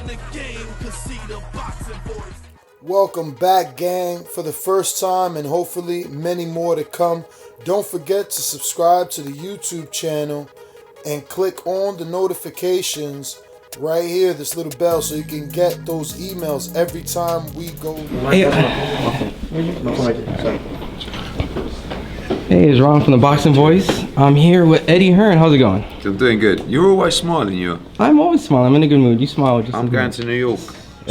the game could see the boxing voice. Welcome back, gang, for the first time and hopefully many more to come. Don't forget to subscribe to the YouTube channel and click on the notifications right here, this little bell, so you can get those emails every time we go. Hey, it's Ron from the Boxing Voice. I'm here with Eddie Hearn. How's it going? I'm doing good. You're always smiling, you are. I'm always smiling. I'm in a good mood. You smile. Just I'm going to New York,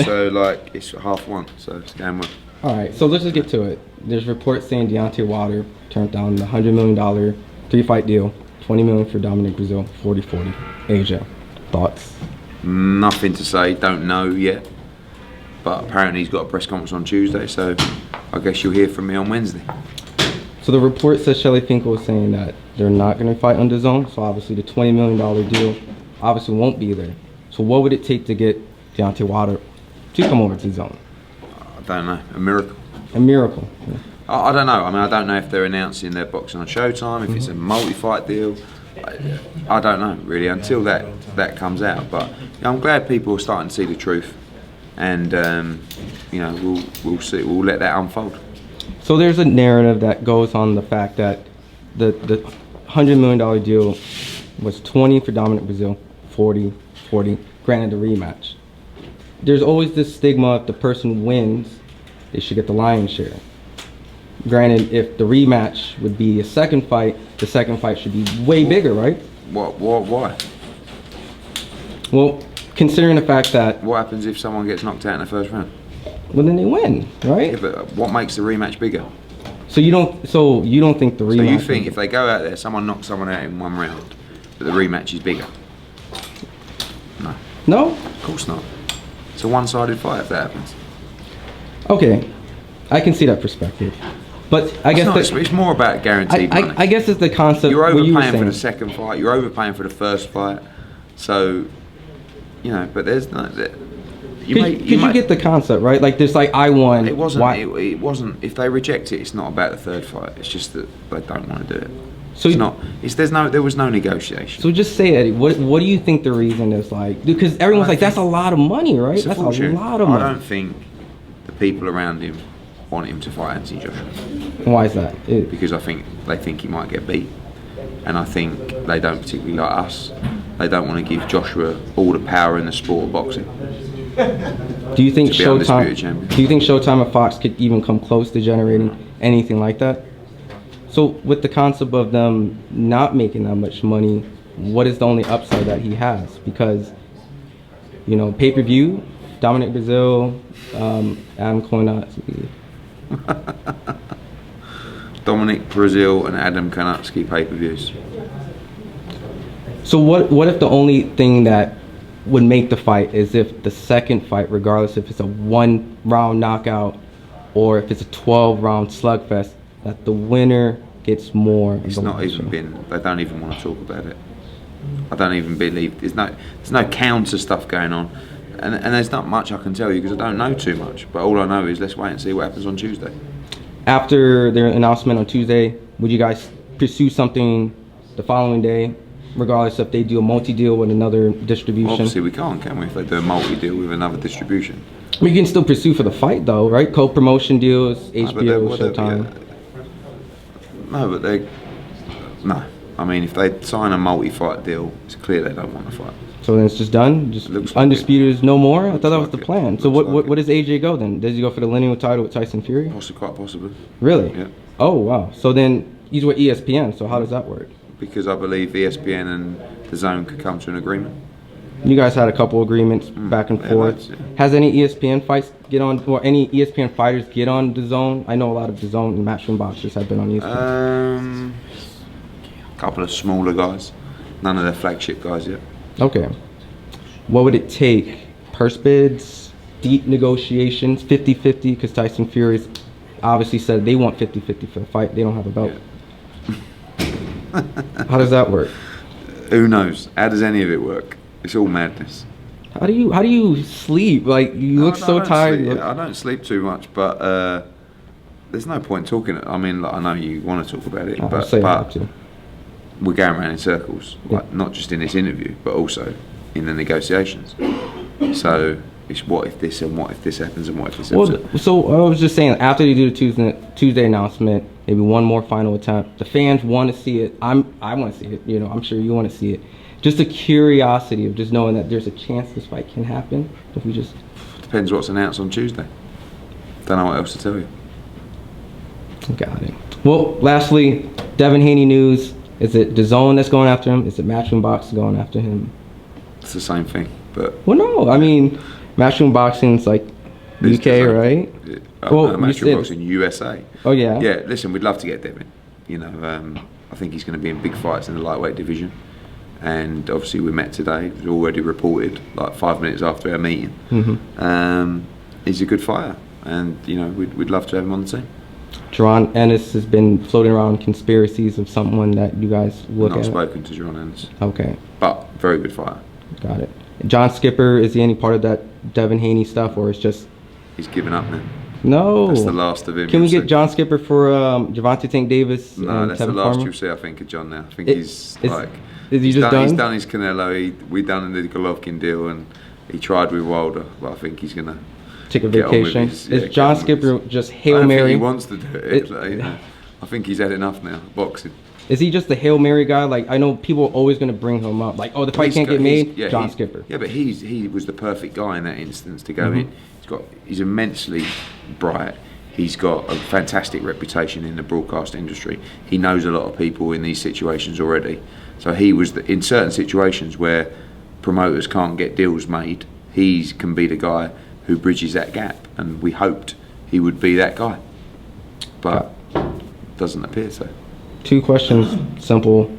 so like it's 1:30, so it's going well. All right, so let's just get to it. There's reports saying Deontay Wilder turned down the $100 million 3-fight deal, $20 million for Dominic Brazil, 40-40. AJ, thoughts? Nothing to say. Don't know yet, but apparently he's got a press conference on Tuesday, so I guess you'll hear from me on Wednesday. So the report says Shelly Finkel is saying that they're not going to fight on DAZN, so obviously the $20 million deal obviously won't be there. So what would it take to get Deontay Wilder to come over to DAZN? I don't know. A miracle. A miracle. Yeah. I don't know. I mean, I don't know if they're announcing their boxing on Showtime, if it's a multi-fight deal. I don't know really until that comes out. But you know, I'm glad people are starting to see the truth, and you know, we'll see. We'll let that unfold. So there's a narrative that goes on the fact that the $100 million deal was 20 for Dominic Brazil, 40, granted the rematch. There's always this stigma if the person wins, they should get the lion's share. Granted, if the rematch would be a second fight, the second fight should be way bigger, right? Why? Well, considering the fact that... What happens if someone gets knocked out in the first round? Well, then they win, right? Yeah, but what makes the rematch bigger? So you don't think the rematch... So you think if they go out there, someone knocks someone out in one round, that the rematch is bigger? No. No? Of course not. It's a one-sided fight if that happens. Okay, I can see that perspective. But I guess it's more about guaranteed money. I guess it's the concept. You're overpaying for the second fight. You're overpaying for the first fight. So, you know, but there's no. You get the concept, right? Like there's like I won. It wasn't. It wasn't. If they reject it, it's not about the third fight. It's just that they don't want to do it. So it's not. There was no negotiation. So just say, Eddie, what do you think the reason is like? Because everyone's like, that's a lot of money, right? That's a lot of money. I don't think the people around him want him to fight Anthony Joshua. Why is that? Because I think they think he might get beat, and I think they don't particularly like us. They don't want to give Joshua all the power in the sport of boxing. Do you think Showtime? Do you think Showtime and Fox could even come close to generating anything like that? So with the concept of them not making that much money, what is the only upside that he has? Because, you know, pay-per-view, Dominic Brazil, Adam Kownacki. Dominic Brazil and Adam Kownacki pay-per-views. So what if the only thing that would make the fight is if the second fight, regardless if it's a 1-round knockout or if it's a 12-round slugfest, that the winner gets more? It's not even been. They don't even want to talk about it. I don't even believe there's no counter stuff going on, and there's not much I can tell you because I don't know too much. But all I know is let's wait and see what happens on Tuesday. After their announcement on Tuesday, would you guys pursue something the following day, regardless if they do a multi-deal with another distribution? Well, obviously we can't, can we? If they do a multi-deal with another distribution. We can still pursue for the fight though, right? Co-promotion deals, HBO, Showtime. No, but no. I mean, if they sign a multi-fight deal, it's clear they don't want to fight. So then it's just done? Just undisputed is no more? I thought that was the plan. So what does AJ go then? Does he go for the lineal title with Tyson Fury? Quite possibly. Really? Yeah. Oh, wow. So then he's with ESPN, so how does that work? Because I believe ESPN and DAZN could come to an agreement. You guys had a couple agreements back and forth. Yeah. Has any ESPN fights get on, or any ESPN fighters get on DAZN? I know a lot of DAZN and Matchroom boxers have been on ESPN. A couple of smaller guys. None of their flagship guys yet. Okay. What would it take? Purse bids, deep negotiations, 50-50, because Tyson Fury's obviously said they want 50-50 for the fight. They don't have a belt. Yeah. How does that work? Who knows? How does any of it work? It's all madness. How do you sleep? Like you look so tired. I don't sleep too much, but there's no point talking. I mean, like, I know you want to talk about it, but we're going around in circles. Like, not just in this interview, but also in the negotiations. So it's what if this and what if this happens and what if this happens. Well, so I was just saying, after they do the Tuesday announcement, maybe one more final attempt. The fans want to see it. I want to see it. You know, I'm sure you want to see it. Just the curiosity of just knowing that there's a chance this fight can happen. If we just depends what's announced on Tuesday. Don't know what else to tell you. Got it. Well, lastly, Devin Haney news. Is it Dazn that's going after him? Is it Matchroom Box going after him? It's the same thing, but well, no. I mean, Matchroom Boxing's like UK, right? Well, Matchroom Boxing USA. Oh yeah. Yeah. Listen, we'd love to get Devin. You know, I think he's going to be in big fights in the lightweight division. And obviously, we met today. It was already reported like 5 minutes after our meeting. He's a good fighter, and you know, we'd love to have him on the team. Jerron Ennis has been floating around conspiracies of someone that you guys look at. Not spoken to Jerron Ennis. Okay. But very good fighter. Got it. John Skipper, is he any part of that Devin Haney stuff, or is just? He's given up now. No. That's the last of him. Can we get John Skipper for Javante Tank Davis? No, that's Tevin the last Farmer? you'll see, I think, of John now. I think he's like. Is he just done? He's done his Canelo. We done the Golovkin deal, and he tried with Wilder. But I think he's gonna take a vacation. Is John Skipper just Hail I don't Mary? think he wants to do it. You know, I think he's had enough now. Boxing. Is he just the Hail Mary guy? Like, I know people are always going to bring him up. Like, oh, the fight can't get made. John Skipper. Yeah, but he was the perfect guy in that instance to go in. He's immensely bright. He's got a fantastic reputation in the broadcast industry. He knows a lot of people in these situations already. So he was in certain situations where promoters can't get deals made. He can be the guy who bridges that gap, and we hoped he would be that guy, but doesn't appear so. 2 questions, simple.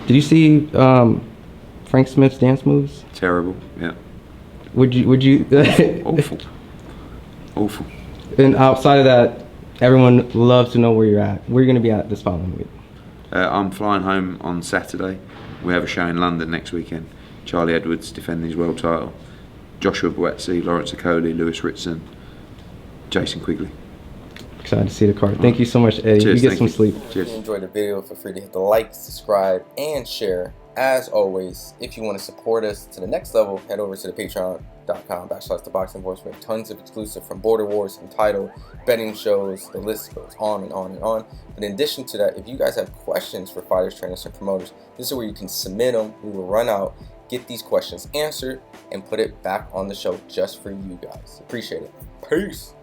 Did you see Frank Smith's dance moves? Terrible. Yeah. Would you? Awful. Awful. And outside of that, everyone loves to know where you're at. Where are you going to be at this following week? I'm flying home on Saturday. We have a show in London next weekend. Charlie Edwards defending his world title. Joshua Boetzy, Lawrence Okoli, Lewis Ritson, Jason Quigley. Excited to see the card. Thank you so much, Eddie. Cheers, you get some sleep. Cheers. If you enjoyed the video, feel free to hit the like, subscribe, and share. As always, if you want to support us to the next level, head over to the patreon.com/ThaBoxingVoice. We have tons of exclusive from Border Wars, Entitled, betting shows, the list goes on and on and on. But in addition to that, if you guys have questions for fighters, trainers, and promoters, this is where you can submit them. We will run out, get these questions answered, and put it back on the show just for you guys. Appreciate it. Peace.